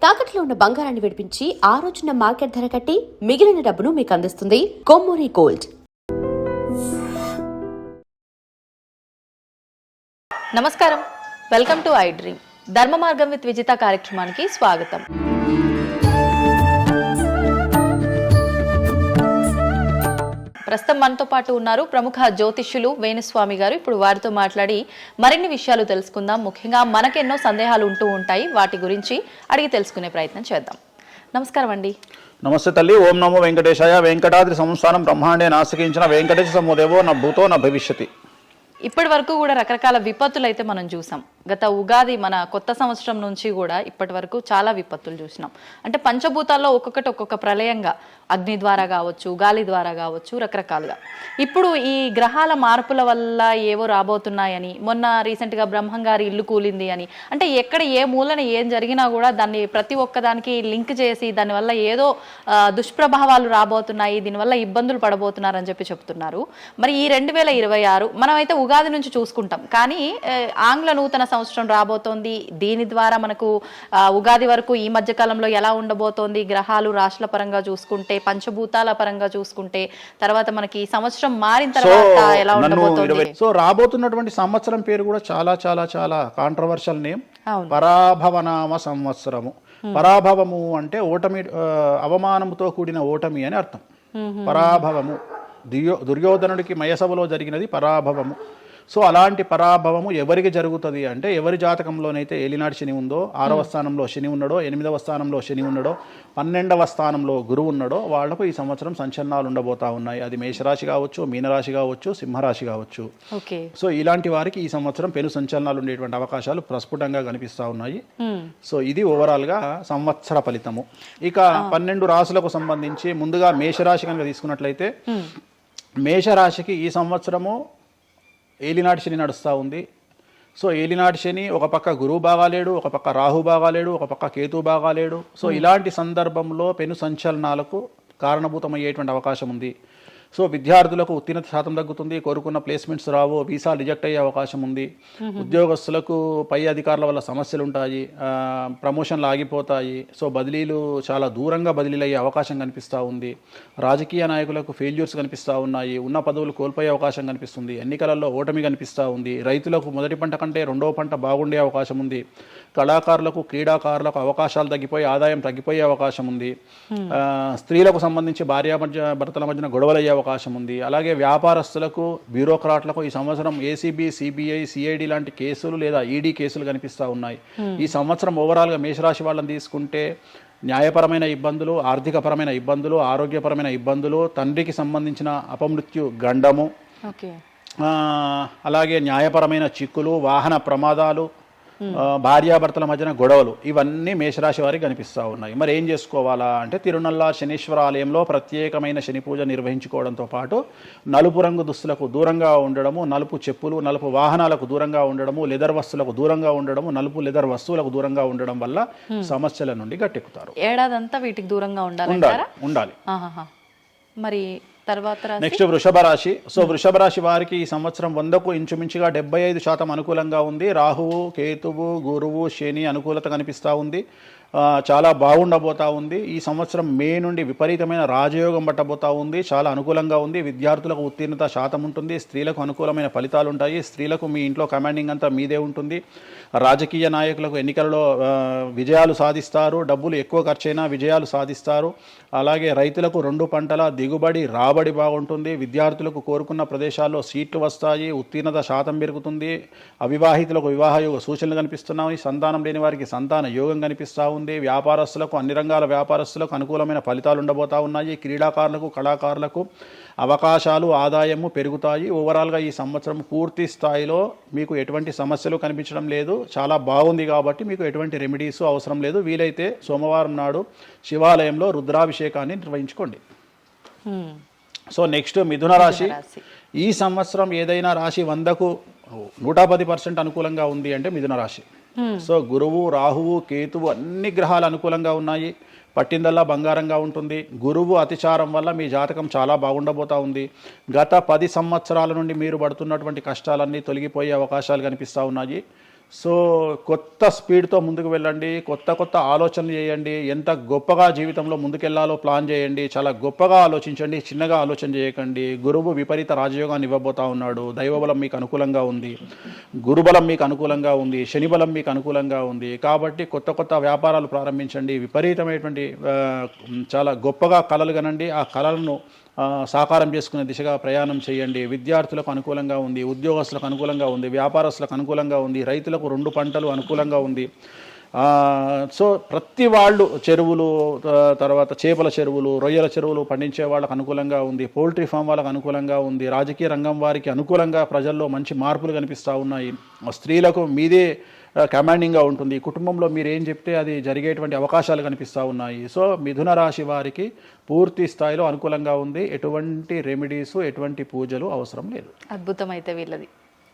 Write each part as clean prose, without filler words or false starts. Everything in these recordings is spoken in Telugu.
తాకట్లో ఉన్న బంగారాన్ని విడిపించి ఆ రోజున మార్కెట్ ధర కట్టి మిగిలిన డబ్బును మీకు అందిస్తుంది కొమ్మూరి గోల్డ్. నమస్కారం, వెల్కమ్ టు ఐ డ్రీమ్. ధర్మ మార్గం విత్ విజిత కార్యక్రమానికి స్వాగతం. ప్రస్తుతం మనతో పాటు ఉన్నారు ప్రముఖ జ్యోతిష్యులు వేణుస్వామి గారు. ఇప్పుడు వారితో మాట్లాడి మరిన్ని విషయాలు తెలుసుకుందాం. ముఖ్యంగా మనకెన్నో సందేహాలు ఉంటూ ఉంటాయి, వాటి గురించి అడిగి తెలుసుకునే ప్రయత్నం చేద్దాం. నమస్కారం అండి. నమస్తే తల్లి. ఓం నమో వెంకటేశాయ. వెంకటాద్రి సంస్థానం బ్రహ్మాండే నాసికించిన వెంకటేశ సమోదేవో నా భూతో నా భవిష్యతి. ఇప్పటి వరకు కూడా రకరకాల విపత్తులు అయితే మనం చూసాం. గత ఉగాది మన కొత్త సంవత్సరం నుంచి కూడా ఇప్పటి వరకు చాలా విపత్తులు చూసినాం. అంటే పంచభూతాల్లో ఒక్కొక్కటి ఒక్కొక్క ప్రళయంగా, అగ్ని ద్వారా కావచ్చు, గాలి ద్వారా కావచ్చు, రకరకాలుగా. ఇప్పుడు ఈ గ్రహాల మార్పుల వల్ల ఏవో రాబోతున్నాయని, మొన్న రీసెంట్గా బ్రహ్మంగారి ఇల్లు కూలింది అని, అంటే ఎక్కడ ఏ మూలన ఏం జరిగినా కూడా దాన్ని ప్రతి ఒక్కదానికి లింక్ చేసి దానివల్ల ఏదో దుష్ప్రభావాలు రాబోతున్నాయి, దీనివల్ల ఇబ్బందులు పడబోతున్నారని చెప్తున్నారు. మరి ఈ 2026 మనమైతే ఉగాది నుంచి చూసుకుంటాం, కానీ ఆంగ్ల నూతన సంవత్సరం రాబోతోంది. దీని ద్వారా మనకు ఉగాది వరకు ఈ మధ్య కాలంలో ఎలా ఉండబోతోంది, గ్రహాలు రాశుల పరంగా చూసుకుంటే, పంచభూతాల పరంగా చూసుకుంటే, తర్వాత మనకి సంవత్సరం మారిన తర్వాత ఎలా ఉండబోతోంది. సో రాబోతున్నటువంటి సంవత్సరం పేరు కూడా చాలా చాలా చాలా కాంట్రవర్షియల్ నేమ్, పరాభవనామ సంవత్సరము. పరాభవము అంటే ఓటమి, అవమానముతో కూడిన ఓటమి అని అర్థం. పరాభవము దుర్యోధనుడికి మయసభలో జరిగినది పరాభవము. సో అలాంటి పరాభవము ఎవరికి జరుగుతుంది అంటే, ఎవరి జాతకంలోనైతే ఏలినాటి శని ఉందో, 6వ స్థానంలో శని ఉన్నాడో, 8వ స్థానంలో శని ఉన్నాడో, 12వ స్థానంలో గురువు ఉన్నాడో, వాళ్లకు ఈ సంవత్సరం సంచలనాలు ఉండబోతా ఉన్నాయి. అది మేషరాశి కావచ్చు, మీనరాశి కావచ్చు, సింహరాశి కావచ్చు. సో ఇలాంటి వారికి ఈ సంవత్సరం పెను సంచలనాలు ఉండేటువంటి అవకాశాలు ప్రస్ఫుటంగా కనిపిస్తూ ఉన్నాయి. సో ఇది ఓవరాల్గా సంవత్సర ఫలితము. ఇక 12 రాశులకు సంబంధించి ముందుగా మేషరాశి కనుక తీసుకున్నట్లయితే, మేషరాశికి ఈ సంవత్సరము ఏలినాటి శని నడుస్తూ ఉంది. సో ఏలినాటి శని ఒక పక్క గురువు బాగాలేడు, ఒక పక్క రాహు బాగాలేడు, ఒక పక్క కేతు బాగాలేడు. సో ఇలాంటి సందర్భంలో పెను సంచలనాలకు కారణభూతమయ్యేటువంటి అవకాశం ఉంది. సో విద్యార్థులకు ఉత్తీర్ణత శాతం తగ్గుతుంది, కోరుకున్న ప్లేస్మెంట్స్ రావు, వీసా రిజెక్ట్ అయ్యే అవకాశం ఉంది. ఉద్యోగస్తులకు పై అధికారుల వల్ల సమస్యలు ఉంటాయి, ప్రమోషన్లు ఆగిపోతాయి. సో బదిలీలు చాలా దూరంగా బదిలీలు అయ్యే అవకాశం కనిపిస్తూ ఉంది. రాజకీయ నాయకులకు ఫెయిల్యూర్స్ కనిపిస్తూ ఉన్నాయి, ఉన్న పదవులు కోల్పోయే అవకాశం కనిపిస్తుంది, ఎన్నికలలో ఓటమి కనిపిస్తూ ఉంది. రైతులకు మొదటి పంట కంటే రెండవ పంట బాగుండే అవకాశం ఉంది. కళాకారులకు, క్రీడాకారులకు అవకాశాలు తగ్గిపోయి ఆదాయం తగ్గిపోయే అవకాశం ఉంది. స్త్రీలకు సంబంధించి భర్తల మధ్యన గొడవలు అయ్యే అవకాశం ఉంది. అలాగే వ్యాపారస్తులకు, బ్యూరోక్రాట్లకు ఈ సంవత్సరం ఏసీబీ, సిబిఐ, సిఐడి లాంటి కేసులు లేదా ఈడీ కేసులు కనిపిస్తూ ఉన్నాయి. ఈ సంవత్సరం ఓవరాల్గా మేషరాశి వాళ్ళని తీసుకుంటే న్యాయపరమైన ఇబ్బందులు, ఆర్థికపరమైన ఇబ్బందులు, ఆరోగ్యపరమైన ఇబ్బందులు, తండ్రికి సంబంధించిన అపమృత్యు గండము, అలాగే న్యాయపరమైన చిక్కులు, వాహన ప్రమాదాలు, భార్యాభర్తల మధ్యన గొడవలు, ఇవన్నీ మేషరాశి వారికి కనిపిస్తూ ఉన్నాయి. మరి ఏం చేసుకోవాలా అంటే, తిరునల్ల శనీశ్వర ఆలయంలో ప్రత్యేకమైన శని పూజ నిర్వహించుకోవడంతో పాటు నలుపు రంగు దుస్తులకు దూరంగా ఉండడము, నలుపు చెప్పులు, నలుపు వాహనాలకు దూరంగా ఉండడము, లెదర్ వస్తువులకు దూరంగా ఉండడము, నలుపు లెదర్ వస్తువులకు దూరంగా ఉండడం వల్ల సమస్యల నుండి గట్టెక్కుతారు. ఏడాదంతా వీటికి దూరంగా ఉండాలి. మరి నెక్స్ట్ వృషభ రాశి. సో వృషభ రాశి వారికి ఈ సంవత్సరం 100కు ఇంచుమించుగా 75% అనుకూలంగా ఉంది. రాహువు, కేతువు, గురువు, శని అనుకూలత కనిపిస్తూ ఉంది. చాలా బాగుండబోతా ఉంది. ఈ సంవత్సరం మే నుండి విపరీతమైన రాజయోగం పట్టబోతా ఉంది. చాలా అనుకూలంగా ఉంది. విద్యార్థులకు ఉత్తీర్ణత శాతం ఉంటుంది. స్త్రీలకు అనుకూలమైన ఫలితాలు ఉంటాయి. స్త్రీలకు మీ ఇంట్లో కమాండింగ్ అంతా మీదే ఉంటుంది. రాజకీయ నాయకులకు ఎన్నికలలో విజయాలు సాధిస్తారు. డబ్బులు ఎక్కువ ఖర్చైనా విజయాలు సాధిస్తారు. అలాగే రైతులకు 2 పంటల దిగుబడి, రాబడి బాగుంటుంది. విద్యార్థులకు కోరుకున్న ప్రదేశాల్లో సీట్లు వస్తాయి. ఉత్తీర్ణత శాతం పెరుగుతుంది. అవివాహితులకు వివాహ యోగ సూచనలు కనిపిస్తున్నాయి. సంతానం లేని వారికి సంతాన యోగం కనిపిస్తూ ఉంది. వ్యాపారస్తులకు, అన్ని రంగాల వ్యాపారస్తులకు అనుకూలమైన ఫలితాలు ఉండబోతా ఉన్నాయి. క్రీడాకారులకు, కళాకారులకు అవకాశాలు, ఆదాయము పెరుగుతాయి. ఓవరాల్గా ఈ సంవత్సరం పూర్తి స్థాయిలో మీకు ఎటువంటి సమస్యలు కనిపించడం లేదు. చాలా బాగుంది కాబట్టి మీకు ఎటువంటి రెమెడీస్ అవసరం లేదు. వీలైతే సోమవారం నాడు శివాలయంలో రుద్రాభిషేకాన్ని నిర్వహించుకోండి. సో నెక్స్ట్ మిథున రాశి. ఈ సంవత్సరం ఏదైనా రాశి 100కు 110% అనుకూలంగా ఉంది అంటే మిథున రాశి. సో గురువు, రాహువు, కేతువు అన్ని గ్రహాలు అనుకూలంగా ఉన్నాయి. పట్టిందల్లా బంగారంగా ఉంటుంది. గురువు అతిచారం వల్ల మీ జాతకం చాలా బాగుండబోతా ఉంది. గత 10 సంవత్సరాల నుండి మీరు పడుతున్నటువంటి కష్టాలన్నీ తొలగిపోయే అవకాశాలు కనిపిస్తూ ఉన్నాయి. సో కొత్త స్పీడ్తో ముందుకు వెళ్ళండి, కొత్త కొత్త ఆలోచనలు చేయండి, ఎంత గొప్పగా జీవితంలో ముందుకెళ్లాలో ప్లాన్ చేయండి, చాలా గొప్పగా ఆలోచించండి, చిన్నగా ఆలోచన చేయకండి. గురువు విపరీత రాజయోగాన్ని ఇవ్వబోతా ఉన్నాడు. దైవబలం మీకు అనుకూలంగా ఉంది, గురుబలం మీకు అనుకూలంగా ఉంది, శనిబలం మీకు అనుకూలంగా ఉంది. కాబట్టి కొత్త కొత్త వ్యాపారాలు ప్రారంభించండి, విపరీతమైనటువంటి చాలా గొప్పగా కలలు కనండి, ఆ కళలను సాకారం చేసుకునే దిశగా ప్రయాణం చేయండి. విద్యార్థులకు అనుకూలంగా ఉంది, ఉద్యోగస్తులకు అనుకూలంగా ఉంది, వ్యాపారస్తులకు అనుకూలంగా ఉంది, రైతులకు 2 పంటలు అనుకూలంగా ఉంది. సో ప్రతి వాళ్ళు చెరువులు, తర్వాత చేపల చెరువులు, రొయ్యల చెరువులు పండించే వాళ్ళకు అనుకూలంగా ఉంది, పౌల్ట్రీ ఫామ్ వాళ్ళకు అనుకూలంగా ఉంది, రాజకీయ రంగం వారికి అనుకూలంగా ప్రజల్లో మంచి మార్పులు కనిపిస్తూ ఉన్నాయి. స్త్రీలకు మీదే కమాండింగ్గా ఉంటుంది, కుటుంబంలో మీరు ఏం చెప్తే అది జరిగేటువంటి అవకాశాలు కనిపిస్తూ ఉన్నాయి. సో మిథున రాశి వారికి పూర్తి స్థాయిలో అనుకూలంగా ఉంది. ఎటువంటి రెమెడీస్, ఎటువంటి పూజలు అవసరం లేదు. అద్భుతం అయితే వీళ్ళది.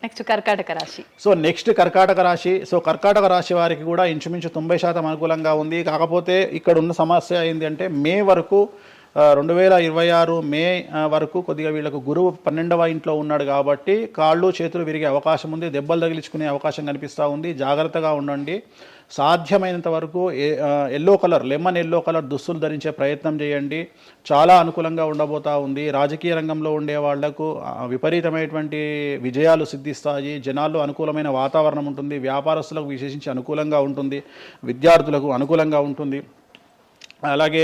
నెక్స్ట్ కర్కాటక రాశి. సో నెక్స్ట్ కర్కాటక రాశి. సో కర్కాటక రాశి వారికి కూడా ఇంచుమించు 90% అనుకూలంగా ఉంది. కాకపోతే ఇక్కడ ఉన్న సమస్య ఏంటి అంటే మే వరకు 2026 మే వరకు కొద్దిగా వీళ్ళకు గురువు 12వ ఇంట్లో ఉన్నాడు కాబట్టి కాళ్ళు చేతులు విరిగే అవకాశం ఉంది, దెబ్బలు తగిలించుకునే అవకాశం కనిపిస్తూ ఉంది. జాగ్రత్తగా ఉండండి. సాధ్యమైనంత వరకు yellow colour, lemon yellow colour దుస్తులు ధరించే ప్రయత్నం చేయండి. చాలా అనుకూలంగా ఉండబోతూ ఉంది. రాజకీయ రంగంలో ఉండే వాళ్లకు విపరీతమైనటువంటి విజయాలు సిద్ధిస్తాయి. జనాల్లో అనుకూలమైన వాతావరణం ఉంటుంది. వ్యాపారస్తులకు విశేషించి అనుకూలంగా ఉంటుంది. విద్యార్థులకు అనుకూలంగా ఉంటుంది. అలాగే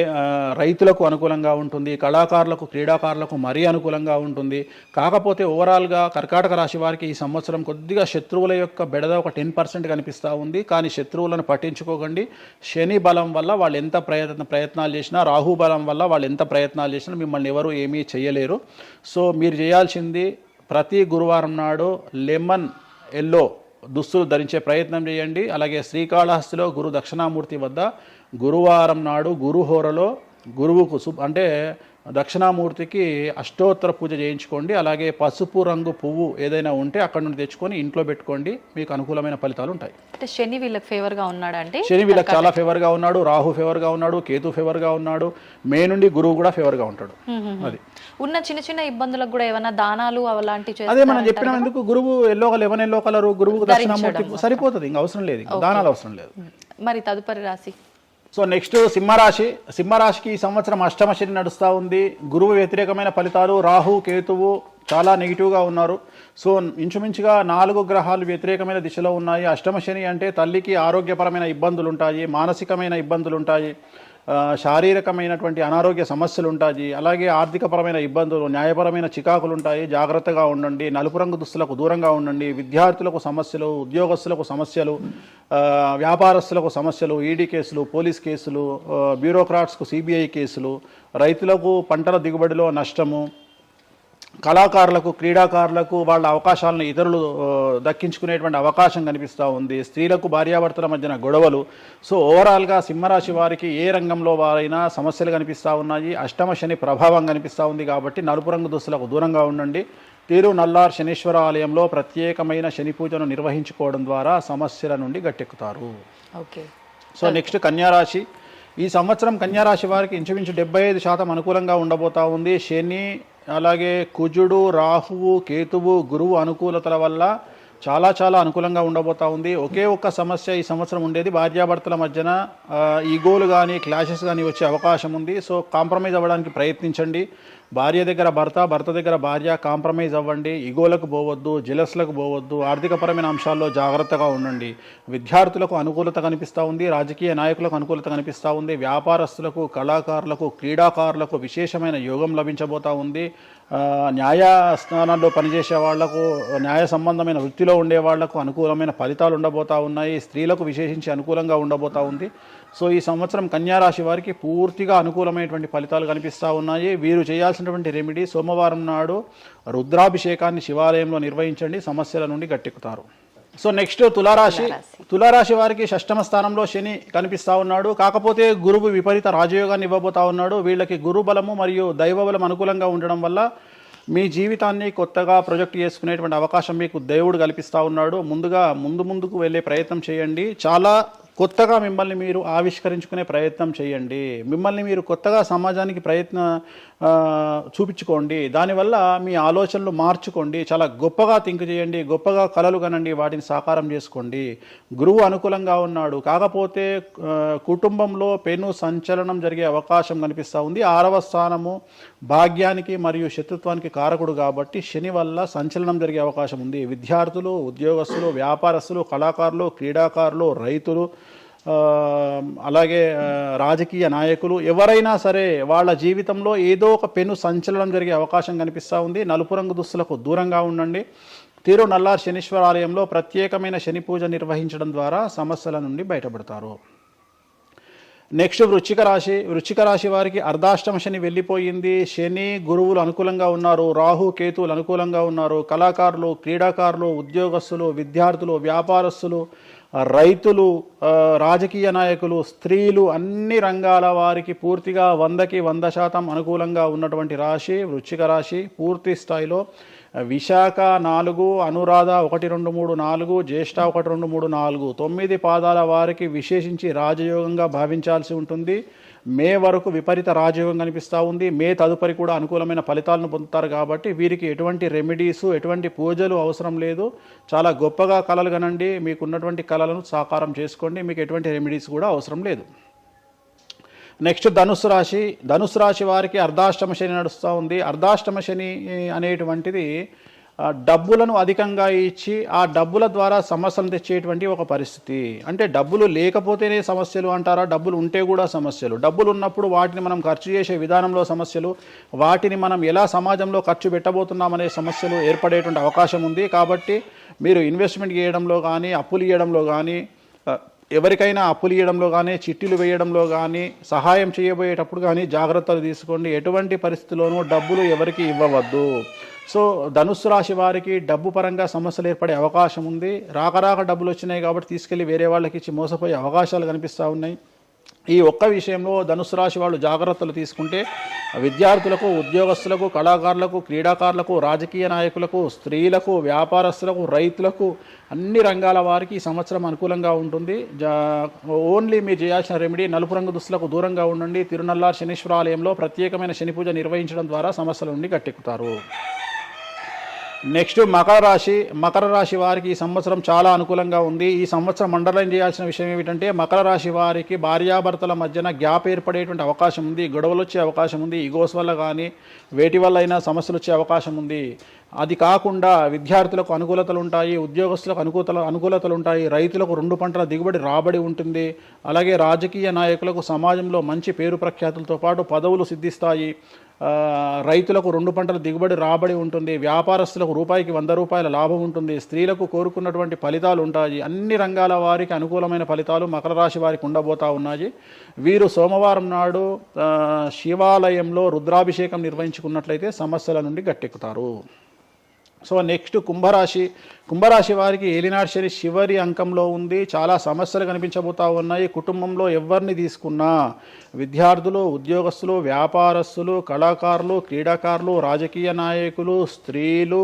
రైతులకు అనుకూలంగా ఉంటుంది. కళాకారులకు, క్రీడాకారులకు మరీ అనుకూలంగా ఉంటుంది. కాకపోతే ఓవరాల్గా కర్కాటక రాశి వారికి ఈ సంవత్సరం కొద్దిగా శత్రువుల యొక్క బెడద ఒక 10% కనిపిస్తూ ఉంది. కానీ శత్రువులను పట్టించుకోకండి. శని బలం వల్ల వాళ్ళు ఎంత ప్రయత్నాలు చేసినా, రాహు బలం వల్ల వాళ్ళు ఎంత ప్రయత్నాలు చేసినా మిమ్మల్ని ఎవరు ఏమీ చేయలేరు. సో మీరు చేయాల్సింది ప్రతి గురువారం నాడు లెమన్ ఎల్లో దుస్తులు ధరించే ప్రయత్నం చేయండి. అలాగే శ్రీకాళహస్తిలో గురు దక్షిణామూర్తి వద్ద గురువారం నాడు గురుహోరలో గురువుకు అంటే దక్షిణామూర్తికి అష్టోత్తర పూజ చేయించుకోండి. అలాగే పసుపు రంగు పువ్వు ఏదైనా ఉంటే అక్కడ నుండి తెచ్చుకొని ఇంట్లో పెట్టుకోండి. మీకు అనుకూలమైన ఫలితాలు ఉంటాయి. అంటే శని వీళ్ళకి ఫేవర్గా ఉన్నాడు అంటే శని వీళ్ళకి చాలా ఫేవర్గా ఉన్నాడు, రాహు ఫేవర్గా ఉన్నాడు, కేతు ఫేవర్గా ఉన్నాడు, మే నుండి గురువు కూడా ఫేవర్గా ఉంటాడు. అది ఉన్న చిన్న చిన్న ఇబ్బందులకు కూడా ఏమైనా దానాలు అలాంటివి అదే మనం చెప్పిన ఎందుకు గురువు లెమన్ ఎల్లో కలర్ గురువుకు దక్షిణామూర్తి సరిపోతుంది, ఇంకా అవసరం లేదు, దానాలు అవసరం లేదు. మరి తదుపరి రాశి. సో నెక్స్ట్ సింహరాశి. సింహరాశికి ఈ సంవత్సరం అష్టమ శని నడుస్తూ ఉంది. గురువు వ్యతిరేకమైన ఫలితాలు, రాహు కేతువు చాలా నెగిటివ్గా ఉన్నారు. సో ఇంచుమించుగా 4 గ్రహాలు వ్యతిరేకమైన దిశలో ఉన్నాయి. అష్టమ శని అంటే తల్లికి ఆరోగ్యపరమైన ఇబ్బందులు ఉంటాయి, మానసికమైన ఇబ్బందులు ఉంటాయి, శారీరకమైనటువంటి అనారోగ్య సమస్యలు ఉంటాయి, అలాగే ఆర్థికపరమైన ఇబ్బందులు, న్యాయపరమైన చికాకులు ఉంటాయి. జాగ్రత్తగా ఉండండి. నలుపు రంగు దుస్తులకు దూరంగా ఉండండి. విద్యార్థులకు సమస్యలు, ఉద్యోగస్తులకు సమస్యలు, వ్యాపారస్తులకు సమస్యలు, ఈడీ కేసులు, పోలీస్ కేసులు, బ్యూరోక్రాట్స్కు సిబిఐ కేసులు, రైతులకు పంటల దిగుబడిలో నష్టము, కళాకారులకు, క్రీడాకారులకు వాళ్ళ అవకాశాలను ఇతరులు దక్కించుకునేటువంటి అవకాశం కనిపిస్తూ ఉంది. స్త్రీలకు భార్యాభర్తల మధ్యన గొడవలు. సో ఓవరాల్గా సింహరాశి వారికి ఏ రంగంలో వారైనా సమస్యలు కనిపిస్తూ ఉన్నాయి. అష్టమ శని ప్రభావం కనిపిస్తూ ఉంది కాబట్టి నలుపు రంగు దుస్తులకు దూరంగా ఉండండి. తిరునల్లార్ శనీశ్వర ఆలయంలో ప్రత్యేకమైన శని పూజను నిర్వహించుకోవడం ద్వారా సమస్యల నుండి గట్టెక్కుతారు. ఓకే. సో నెక్స్ట్ కన్యారాశి. ఈ సంవత్సరం కన్యారాశి వారికి ఇంచుమించు 75% అనుకూలంగా ఉండబోతా ఉంది. శని, అలాగే కుజుడు, రాహువు, కేతువు, గురువు అనుకూలతల వల్ల చాలా అనుకూలంగా ఉండబోతా ఉంది. ఒకే ఒక్క సమస్య ఈ సంవత్సరం ఉండేది, భార్యాభర్తల మధ్యన ఈగోలు కానీ క్లాషెస్ కానీ వచ్చే అవకాశం ఉంది. సో కాంప్రమైజ్ అవ్వడానికి ప్రయత్నించండి. భార్య దగ్గర భర్త, భర్త దగ్గర భార్య కాంప్రమైజ్ అవ్వండి. ఈగోలకు పోవద్దు, జెలస్లకు పోవద్దు. ఆర్థికపరమైన అంశాల్లో జాగ్రత్తగా ఉండండి. విద్యార్థులకు అనుకూలత కనిపిస్తూ ఉంది. రాజకీయ నాయకులకు అనుకూలత కనిపిస్తూ ఉంది. వ్యాపారస్తులకు, కళాకారులకు, క్రీడాకారులకు విశేషమైన యోగం లభించబోతూ ఉంది. న్యాయస్థానాల్లో పనిచేసే వాళ్లకు, న్యాయ సంబంధమైన వృత్తిలో ఉండే వాళ్లకు అనుకూలమైన ఫలితాలు ఉండబోతూ ఉన్నాయి. స్త్రీలకు విశేషించి అనుకూలంగా ఉండబోతూ ఉంది. సో ఈ సంవత్సరం కన్యారాశి వారికి పూర్తిగా అనుకూలమైనటువంటి ఫలితాలు కనిపిస్తూ ఉన్నాయి. వీరు చేయాల్సినటువంటి రెమెడీ, సోమవారం నాడు రుద్రాభిషేకాన్ని శివాలయంలో నిర్వహించండి. సమస్యల నుండి గట్టెక్కుతారు. సో నెక్స్ట్ తులారాశి. తులారాశి వారికి 6వ స్థానంలో శని కనిపిస్తూ ఉన్నాడు. కాకపోతే గురువు విపరీత రాజయోగాన్ని ఇవ్వబోతా ఉన్నాడు. వీళ్ళకి గురు బలము మరియు దైవ బలం అనుకూలంగా ఉండడం వల్ల మీ జీవితాన్ని కొత్తగా ప్రొజెక్ట్ చేసుకునేటువంటి అవకాశం మీకు దేవుడు కల్పిస్తూ ఉన్నాడు. ముందుకు వెళ్ళే ప్రయత్నం చేయండి. చాలా కొత్తగా మిమ్మల్ని మీరు ఆవిష్కరించుకునే ప్రయత్నం చేయండి. మిమ్మల్ని మీరు కొత్తగా సమాజానికి చూపించుకోండి. దానివల్ల మీ ఆలోచనలు మార్చుకోండి. చాలా గొప్పగా థింక్ చేయండి, గొప్పగా కలలు కనండి, వాటిని సాకారం చేసుకోండి. గురువు అనుకూలంగా ఉన్నాడు, కాకపోతే కుటుంబంలో పెను సంచలనం జరిగే అవకాశం కనిపిస్తూ ఉంది. 6వ స్థానము భాగ్యానికి మరియు శత్రుత్వానికి కారకుడు కాబట్టి శని వల్ల సంచలనం జరిగే అవకాశం ఉంది. విద్యార్థులు, ఉద్యోగస్తులు, వ్యాపారస్తులు, కళాకారులు, క్రీడాకారులు, రైతులు, అలాగే రాజకీయ నాయకులు ఎవరైనా సరే వాళ్ళ జీవితంలో ఏదో ఒక పెను సంచలనం జరిగే అవకాశం కనిపిస్తూ ఉంది. నలుపు రంగు దుస్తులకు దూరంగా ఉండండి. తిరునల్లార్ శనీశ్వర ఆలయంలో ప్రత్యేకమైన శని పూజ నిర్వహించడం ద్వారా సమస్యల నుండి బయటపడతారు. నెక్స్ట్ వృశ్చిక రాశి వారికి అర్ధాష్టమ శని వెళ్ళిపోయింది. శని గురువులు అనుకూలంగా ఉన్నారు, రాహు కేతువులు అనుకూలంగా ఉన్నారు. కళాకారులు, క్రీడాకారులు, ఉద్యోగస్తులు, విద్యార్థులు, వ్యాపారస్తులు, రైతులు, రాజకీయ నాయకులు, స్త్రీలు, అన్ని రంగాల వారికి పూర్తిగా 100కి 100% అనుకూలంగా ఉన్నటువంటి రాశి వృశ్చిక రాశి. పూర్తి స్థాయిలో విశాఖ 4, అనురాధ 1, 2, 3, 4, జ్యేష్ఠ 1, 2, 3, 4, 9 పాదాల వారికి విశేషించి రాజయోగంగా భావించాల్సి ఉంటుంది. మే వరకు విపరీత రాజయోగం కనిపిస్తూ ఉంది. మే తదుపరి కూడా అనుకూలమైన ఫలితాలను పొందుతారు కాబట్టి వీరికి ఎటువంటి రెమెడీసు, ఎటువంటి పూజలు అవసరం లేదు. చాలా గొప్పగా కళలు కనండి, మీకు ఉన్నటువంటి కళలను సాకారం చేసుకోండి, మీకు ఎటువంటి రెమెడీస్ కూడా అవసరం లేదు. నెక్స్ట్ ధనుసు రాశి వారికి అర్ధాష్టమ శని నడుస్తూ ఉంది. అర్ధాష్టమ శని అనేటువంటిది డబ్బులను అధికంగా ఇచ్చి ఆ డబ్బుల ద్వారా సమస్యలు తెచ్చేటువంటి ఒక పరిస్థితి. అంటే డబ్బులు లేకపోతేనే సమస్యలు అంటారా? డబ్బులు ఉంటే కూడా సమస్యలు. డబ్బులు ఉన్నప్పుడు వాటిని మనం ఖర్చు చేసే విధానంలో సమస్యలు, వాటిని మనం ఎలా సమాజంలో ఖర్చు పెట్టబోతున్నామనే సమస్యలు ఏర్పడేటువంటి అవకాశం ఉంది. కాబట్టి మీరు ఇన్వెస్ట్మెంట్ చేయడంలో కానీ, అప్పులు ఇవ్వడంలో కానీ, ఎవరికైనా అప్పులు ఇవ్వడంలో కానీ, చిట్టీలు వేయడంలో కానీ, సహాయం చేయబోయేటప్పుడు కానీ జాగ్రత్తలు తీసుకోండి. ఎటువంటి పరిస్థితుల్లోనూ డబ్బులు ఎవరికి ఇవ్వవద్దు. సో ధనుస్సు రాశి వారికి డబ్బు పరంగా సమస్యలు ఏర్పడే అవకాశం ఉంది. రాక డబ్బులు వచ్చినాయి కాబట్టి తీసుకెళ్ళి వేరే వాళ్ళకి ఇచ్చి మోసపోయే అవకాశాలు కనిపిస్తూ ఉన్నాయి. ఈ ఒక్క విషయంలో ధనుసు రాశి వాళ్ళు జాగ్రత్తలు తీసుకుంటే విద్యార్థులకు, ఉద్యోగస్తులకు, కళాకారులకు, క్రీడాకారులకు, రాజకీయ నాయకులకు, స్త్రీలకు, వ్యాపారస్తులకు, రైతులకు, అన్ని రంగాల వారికి ఈ సంవత్సరం అనుకూలంగా ఉంటుంది. ఓన్లీ మీరు చేయాల్సిన రెమెడీ నలుపు రంగు దుస్తులకు దూరంగా ఉండండి. తిరునల్లార్ శనీశ్వర ఆలయంలో ప్రత్యేకమైన శని పూజ నిర్వహించడం ద్వారా సమస్యల నుండి గట్టెక్కుతారు. నెక్స్ట్ మకర రాశి వారికి ఈ సంవత్సరం చాలా అనుకూలంగా ఉంది. ఈ సంవత్సరం అండర్లైన్ చేయాల్సిన విషయం ఏమిటంటే మకర రాశి వారికి భార్యాభర్తల మధ్యన గ్యాప్ ఏర్పడేటువంటి అవకాశం ఉంది. గొడవలు వచ్చే అవకాశం ఉంది. ఈగోస్ వల్ల కానీ వేటి వల్ల అయినా సమస్యలు వచ్చే అవకాశం ఉంది. అది కాకుండా విద్యార్థులకు అనుకూలతలు ఉంటాయి, ఉద్యోగస్తులకు అనుకూలతలు ఉంటాయి, రైతులకు 2 పంటల దిగుబడి రాబడి ఉంటుంది. అలాగే రాజకీయ నాయకులకు సమాజంలో మంచి పేరు ప్రఖ్యాతులతో పాటు పదవులు సిద్ధిస్తాయి. రైతులకు 2 పంటల దిగుబడి రాబడి ఉంటుంది. వ్యాపారస్తులకు రూపాయికి 100 రూపాయల లాభం ఉంటుంది. స్త్రీలకు కోరుకున్నటువంటి ఫలితాలు ఉంటాయి. అన్ని రంగాల వారికి అనుకూలమైన ఫలితాలు మకర రాశి వారికి ఉండబోతా ఉన్నాయి. వీరు సోమవారం నాడు శివాలయంలో రుద్రాభిషేకం నిర్వహించుకున్నట్లయితే సమస్యల నుండి గట్టెక్కుతారు. సో నెక్స్ట్ కుంభరాశి వారికి ఏలినాటి శని చివరి అంకంలో ఉంది. చాలా సమస్యలు కనిపించబోతా ఉన్నాయి. కుటుంబంలో ఎవరిని తీసుకున్నా విద్యార్థులు, ఉద్యోగస్తులు, వ్యాపారస్తులు, కళాకారులు, క్రీడాకారులు, రాజకీయ నాయకులు, స్త్రీలు,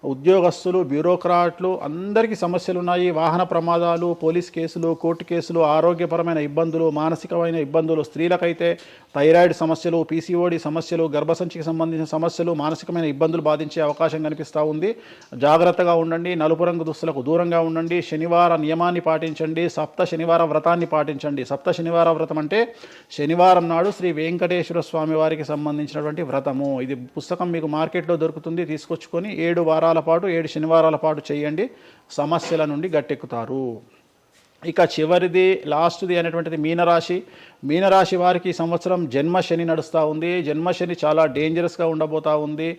ఉద్యోగస్తులు, బ్యూరోక్రాట్లు అందరికీ సమస్యలు ఉన్నాయి. వాహన ప్రమాదాలు, పోలీస్ కేసులు, కోర్టు కేసులు, ఆరోగ్యపరమైన ఇబ్బందులు, మానసికమైన ఇబ్బందులు, స్త్రీలకైతే థైరాయిడ్ సమస్యలు, పీసీఓడి సమస్యలు, గర్భసంచికి సంబంధించిన సమస్యలు, మానసికమైన ఇబ్బందులు బాధించే అవకాశం కనిపిస్తూ ఉంది. జాగ్రత్తగా ఉండండి. నలుపు రంగు దుస్తులకు దూరంగా ఉండండి. శనివార నియమాన్ని పాటించండి. సప్త శనివార వ్రతాన్ని పాటించండి. సప్త శనివార వ్రతం అంటే శనివారం నాడు శ్రీ వెంకటేశ్వర స్వామి వారికి సంబంధించినటువంటి వ్రతము. ఇది పుస్తకం మీకు మార్కెట్లో దొరుకుతుంది. తీసుకొచ్చుకొని 7 వారాల పాటు 7 శనివారాల పాటు చేయండి. సమస్యల నుండి గట్టెక్కుతారు. ఇక చివరిది లాస్ట్ది అనేటువంటిది మీనరాశి వారికి ఈ సంవత్సరం జన్మశని నడుస్తూ ఉంది. జన్మశని చాలా డేంజరస్గా ఉండబోతూ ఉంది.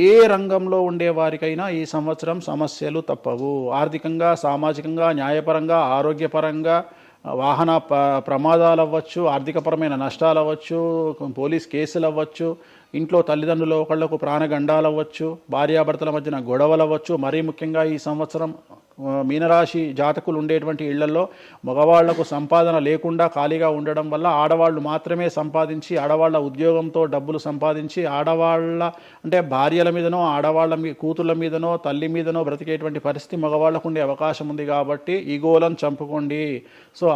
ఏ రంగంలో ఉండే వారికైనా ఈ సంవత్సరం సమస్యలు తప్పవు. ఆర్థికంగా, సామాజికంగా, న్యాయపరంగా, ఆరోగ్యపరంగా, వాహన ప్రమాదాలు అవ్వచ్చు, ఆర్థికపరమైన నష్టాలు అవ్వచ్చు, పోలీస్ కేసులు అవ్వచ్చు, ఇంట్లో తల్లిదండ్రులు ఒకళ్లకు ప్రాణగండాలు అవ్వచ్చు, భార్యాభర్తల మధ్యన గొడవలు అవ్వచ్చు. మరీ ముఖ్యంగా ఈ సంవత్సరం మీనరాశి జాతకులు ఉండేటువంటి ఇళ్లలో మగవాళ్లకు సంపాదన లేకుండా ఖాళీగా ఉండడం వల్ల ఆడవాళ్ళు మాత్రమే సంపాదించి ఆడవాళ్ళ ఉద్యోగంతో డబ్బులు సంపాదించి ఆడవాళ్ళ అంటే భార్యల మీదనో ఆడవాళ్ళ కూతుళ్ళ మీదనో తల్లి మీదనో బ్రతికేటువంటి పరిస్థితి మగవాళ్ళకు ఉండే అవకాశం ఉంది. కాబట్టి ఈగోలను చంపుకోండి. సో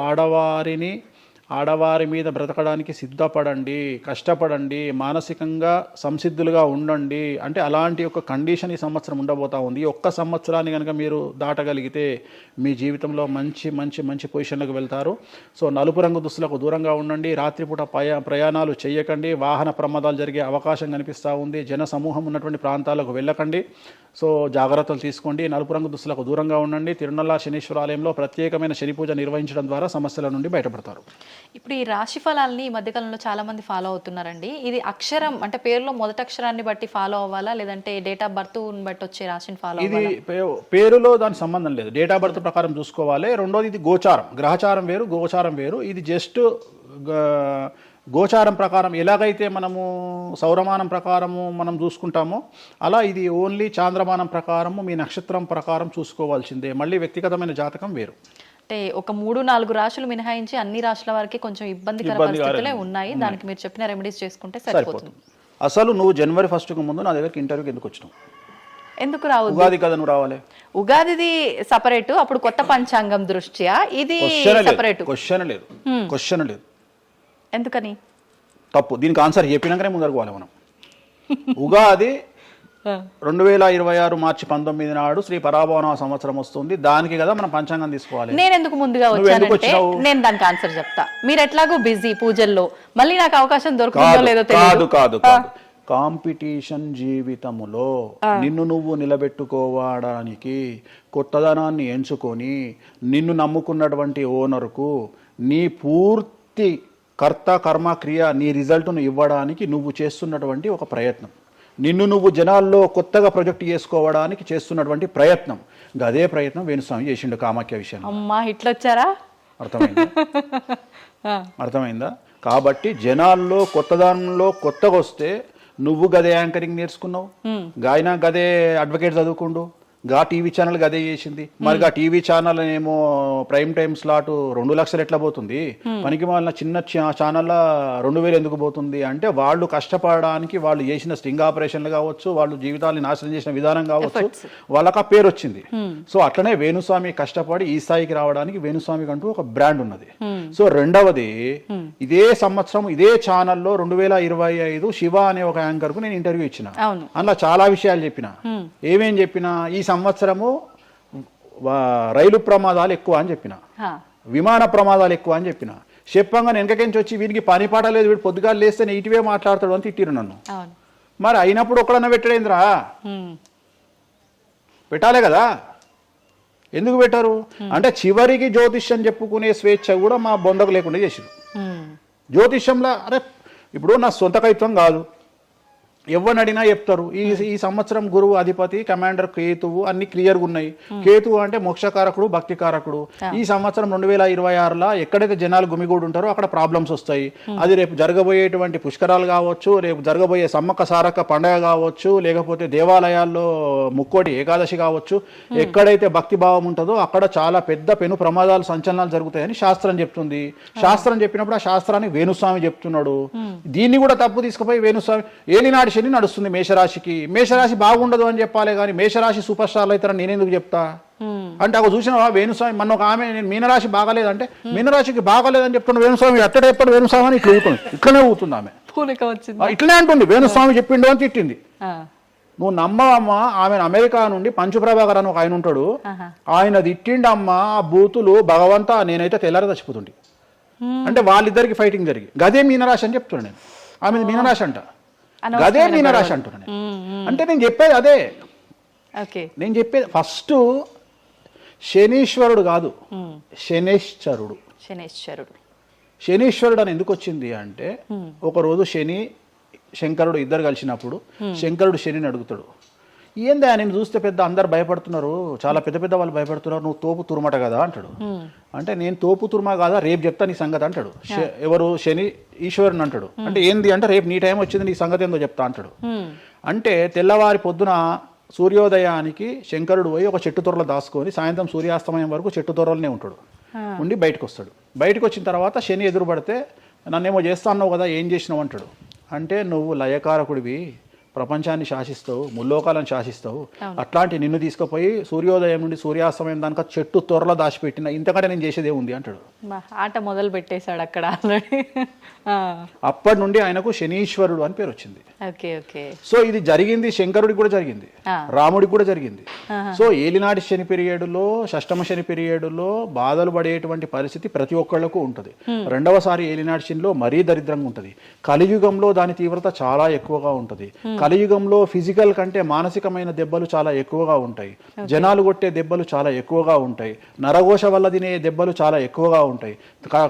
ఆడవారి మీద బ్రతకడానికి సిద్ధపడండి, కష్టపడండి, మానసికంగా సంసిద్ధులుగా ఉండండి. అంటే అలాంటి ఒక కండిషన్ ఈ సంవత్సరం ఉండబోతా ఉంది. ఈ ఒక్క సంవత్సరాన్ని కనుక మీరు దాటగలిగితే మీ జీవితంలో మంచి మంచి మంచి పొజిషన్లకు వెళ్తారు. సో నలుపు రంగు దుస్తులకు దూరంగా ఉండండి. రాత్రిపూట ప్రయాణాలు చేయకండి. వాహన ప్రమాదాలు జరిగే అవకాశం కనిపిస్తూ ఉంది. జన సమూహం ఉన్నటువంటి ప్రాంతాలకు వెళ్ళకండి. సో జాగ్రత్తలు తీసుకోండి. నలుపు రంగు దుస్తులకు దూరంగా ఉండండి. తిరునల్లా శనీశ్వర ఆలయంలో ప్రత్యేకమైన శని పూజ నిర్వహించడం ద్వారా సమస్యల నుండి బయటపడతారు. ఇప్పుడు ఈ రాశి ఫలాల్ని ఈ మధ్యకాలంలో చాలా మంది ఫాలో అవుతున్నారండి. ఇది అక్షరం అంటే పేరులో మొదటి అక్షరాన్ని బట్టి ఫాలో అవ్వాలా, లేదంటే డేట్ ఆఫ్ బర్త్ బట్టి వచ్చే రాశిని ఫాలో అవ్వాలా? ఇది పేరులో దాని సంబంధం లేదు. డేట్ ఆఫ్ బర్త్ ప్రకారం చూసుకోవాలి. రెండోది ఇది గోచారం, గ్రహచారం వేరు, గోచారం వేరు. ఇది జస్ట్ గోచారం ప్రకారం ఎలాగైతే మనము సౌరమానం ప్రకారము మనం చూసుకుంటామో అలా ఇది ఓన్లీ చాంద్రమానం ప్రకారము మీ నక్షత్రం ప్రకారం చూసుకోవాల్సిందే. మళ్ళీ వ్యక్తిగతమైన జాతకం వేరు. అంటే ఒక 3-4 రాశులు మినహాయించి అన్ని రాశుల వరకు కొంచెం ఇబ్బందికర పరిస్థితులే ఉన్నాయి. దానికి మీరు చెప్పిన రెమెడీస్ చేసుకుంటే సరిపోతుంది. అసలు నువ్వు జనవరి 1కు ముందు నా దగ్గరికి ఇంటర్వ్యూకి ఎందుకు వచ్చినావు? ఎందుకు రావు? ఉగాది కదా నువ్వు రావాలి. ఉగాదిది సపరేట్, అప్పుడు కొత్త పంచాంగం దృష్ట్యా ఇది సపరేట్. క్వశ్చన్ లేదు. ఎందుకని? తప్పు. దీనికి ఆన్సర్ చెప్పినాకనే ముందరకు పోవాలి మనం. ఉగాది 2026 మార్చి 19 నాడు శ్రీ పరాభవన సంవత్సరం వస్తుంది. దానికి కదా మనం పంచాంగం తీసుకోవాలి. నేను ఎందుకు ముందుగా వచ్చానంటే నేను దానికి ఆన్సర్ చెప్తా. మీరు ఎట్లాగో బిజీ పూజల్లో, మళ్ళీ నాకు అవకాశం దొరుకుతుందో లేదో తెలియదు. కాదు. కాంపిటీషన్ జీవితములో నిన్ను నువ్వు నిలబెట్టుకోవడానికి కొత్తదనాన్ని ఎంచుకొని నిన్ను నమ్ముకున్నటువంటి ఓనర్కు నీ పూర్తి కర్త కర్మ క్రియ నీ రిజల్ట్ను ఇవ్వడానికి నువ్వు చేస్తున్నటువంటి ఒక ప్రయత్నం, నిన్ను నువ్వు జనాల్లో కొత్తగా ప్రొజెక్ట్ చేసుకోవడానికి చేస్తున్నటువంటి ప్రయత్నం. అదే ప్రయత్నం వేణుస్వామి చేసిండు కామాఖ్య విషయం. అమ్మా ఇట్లొచ్చారా? అర్థమైందా? కాబట్టి జనాల్లో కొత్తదానంలో కొత్తగా వస్తే నువ్వు గదే యాంకరింగ్ నేర్చుకున్నావు, గాయన గదే అడ్వకేట్ చదువుకుండు, గా టీవీ ఛానల్ గదే చేసింది. మరి గా టీవీ ఛానల్ ఏమో ప్రైమ్ టైమ్ స్లాట్ 2 లక్షలు ఎట్లా పోతుంది? పనికి వాళ్ళ చిన్న ఛానల్ 2000 ఎందుకు పోతుంది అంటే వాళ్ళు కష్టపడడానికి వాళ్ళు చేసిన స్టింగ్ ఆపరేషన్లు కావచ్చు, వాళ్ళు జీవితాన్ని నాశనం చేసిన విధానం కావచ్చు, వాళ్ళకి ఆ పేరు వచ్చింది. సో అట్లనే వేణుస్వామి కష్టపడి ఈ స్థాయికి రావడానికి వేణుస్వామికి అంటూ ఒక బ్రాండ్ ఉన్నది. సో రెండవది, ఇదే సంవత్సరం ఇదే ఛానల్లో 2025 శివ అనే ఒక యాంకర్ కు నేను ఇంటర్వ్యూ ఇచ్చిన. అందులో చాలా విషయాలు చెప్పిన. ఏమేం చెప్పినా, ఈ సంవత్సరము రైలు ప్రమాదాలు ఎక్కువ అని చెప్పిన, విమాన ప్రమాదాలు ఎక్కువ అని చెప్పిన. చెప్పంగా వెనకకించి వచ్చి వీరికి పని పాట లేదు, వీడు పొద్దుగా లేస్తే నెగిటివే మాట్లాడతాడు అని తిట్టిరు నన్ను. మరి అయినప్పుడు ఒక్కడన్నా పెట్టడేంద్రా? పెట్టాలే కదా. ఎందుకు పెట్టారు అంటే చివరికి జ్యోతిష్యం చెప్పుకునే స్వేచ్ఛ కూడా మా బొందకు లేకుండా చేసిరు. జ్యోతిష్యంలో అరే ఇప్పుడు నా సొంత కవిత్వం కాదు, ఎవరిని అడిగినా చెప్తారు. ఈ సంవత్సరం గురువు అధిపతి కమాండర్ కేతువు అన్ని క్లియర్గా ఉన్నాయి. కేతువు అంటే మోక్షకారకుడు, భక్తికారకుడు. ఈ సంవత్సరం 2026లో ఎక్కడైతే జనాలు గుమిగూడు ఉంటారో అక్కడ ప్రాబ్లమ్స్ వస్తాయి. అది రేపు జరగబోయేటువంటి పుష్కరాలు కావచ్చు, రేపు జరగబోయే సమ్మక్క సారక్క పండగ కావచ్చు, లేకపోతే దేవాలయాల్లో ముక్కోటి ఏకాదశి కావచ్చు, ఎక్కడైతే భక్తి భావం ఉంటుందో అక్కడ చాలా పెద్ద పెను ప్రమాదాలు సంచలనాలు జరుగుతాయని శాస్త్రం చెప్తుంది. శాస్త్రం చెప్పినప్పుడు ఆ శాస్త్రాన్ని వేణుస్వామి చెప్తున్నాడు. దీన్ని కూడా తప్పు తీసుకుపోయి వేణుస్వామి ఏలినాడు శని నడుస్తుంది మేషరాశికి, మేషరాశి బాగుండదు అని చెప్పాలి కానీ మేషరాశి సూపర్ స్టార్లు అవుతారని నేనెందుకు చెప్తా అంటే, అక్కడ చూసినావా వేణుస్వామి మన ఒక ఆమె నేను మీనరాశి బాగాలేదంటే మీనరాశికి బాగాలేదని చెప్తున్నా వేణుస్వామి ఎక్కడ చెప్పాడు వేణుస్వామి అని ఇట్లనే ఊతుంది ఆమె, ఇట్లనే అంటుంది వేణుస్వామి చెప్పిండు అని తిట్టింది. నువ్వు నమ్మవమ్మా, ఆమె అమెరికా నుండి పంచుప్రభాకర్ అని ఒక ఆయన ఉంటాడు, ఆయన తిట్టిండమ్మా ఆ బూతులు భగవంతా నేనైతే తెల్లారి చచ్చిపోతుండే. అంటే వాళ్ళిద్దరికి ఫైటింగ్ జరిగి గదే మీనరాశి అని చెప్తున్నా నేను. ఆమె మీనరాశి అంట, గదే మీనరాశి అంటున్నా నేను. అంటే నేను చెప్పేది అదే. నేను చెప్పేది ఫస్ట్ శనీశ్వరుడు కాదు, శనేశ్వరుడు. శనీశ్వరుడు అని ఎందుకు వచ్చింది అంటే, ఒకరోజు శంకరుడు ఇద్దరు కలిసినప్పుడు శంకరుడు శనిని అడుగుతాడు, ఏందా నేను చూస్తే పెద్ద అందరు భయపడుతున్నారు, చాలా పెద్ద పెద్ద వాళ్ళు భయపడుతున్నారు, నువ్వు తోపు తురుమట కదా అంటాడు. అంటే నేను తోపు తురుమా కాదా, రేపు చెప్తా నీ సంగతి అంటాడు. ఎవరు శని ఈశ్వరుని అంటాడు. అంటే ఏంది అంటే రేపు నీ టైం వచ్చింది నీ సంగతి ఏందో చెప్తా అంటాడు. అంటే తెల్లవారి పొద్దున సూర్యోదయానికి శంకరుడు పోయి ఒక చెట్టు తొర్రలో దాచుకొని సాయంత్రం సూర్యాస్తమయం వరకు చెట్టు తొర్రలోనే ఉంటాడు. ఉండి బయటకు వస్తాడు. బయటకు వచ్చిన తర్వాత శని ఎదురుపడితే నన్నేమో చేస్తా అన్నావు కదా, ఏం చేసినావు అంటాడు. అంటే నువ్వు లయకారకుడివి, ప్రపంచాన్ని శాసిస్తావు, ముల్లోకాలను శాసిస్తావు, అట్లాంటి నిన్ను తీసుకుపోయి సూర్యోదయం నుండి సూర్యాస్తమయం దానిక చెట్టు త్వరలో దాచిపెట్టిన, ఇంతకంటే నేను చేసేదే ఉంది అంటాడు. ఆట మొదలు పెట్టేశాడు అక్కడ ఆల్రెడీ. అప్పటి నుండి ఆయనకు శనీశ్వరుడు అని పేరు వచ్చింది. Okay okay. సో ఇది జరిగింది శంకరుడికి కూడా జరిగింది, రాముడికి కూడా జరిగింది. సో ఏలినాటి శని పీరియడ్లో, షష్టమ శని పీరియడ్లో బాధలు పడేటువంటి పరిస్థితి ప్రతి ఒక్కళ్లకు ఉంటుంది. రెండవసారి ఏలినాటి శనిలో మరీ దరిద్రంగా ఉంటుంది. కలియుగంలో దాని తీవ్రత చాలా ఎక్కువగా ఉంటుంది. కలియుగంలో ఫిజికల్ కంటే మానసికమైన దెబ్బలు చాలా ఎక్కువగా ఉంటాయి. జనాలు కొట్టే దెబ్బలు చాలా ఎక్కువగా ఉంటాయి. నరఘోష వల్ల తినే దెబ్బలు చాలా ఎక్కువగా ఉంటాయి.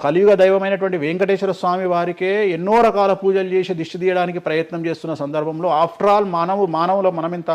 కలియుగ దైవమైనటువంటి వెంకటేశ్వర స్వామి వారికే ఎన్నో రకాల పూజలు చేసి దిష్టి తీయడానికి ప్రయత్నం చేస్తున్న సందర్భంలో ఆఫ్టర్ ఆల్ మానవుల మనమెంత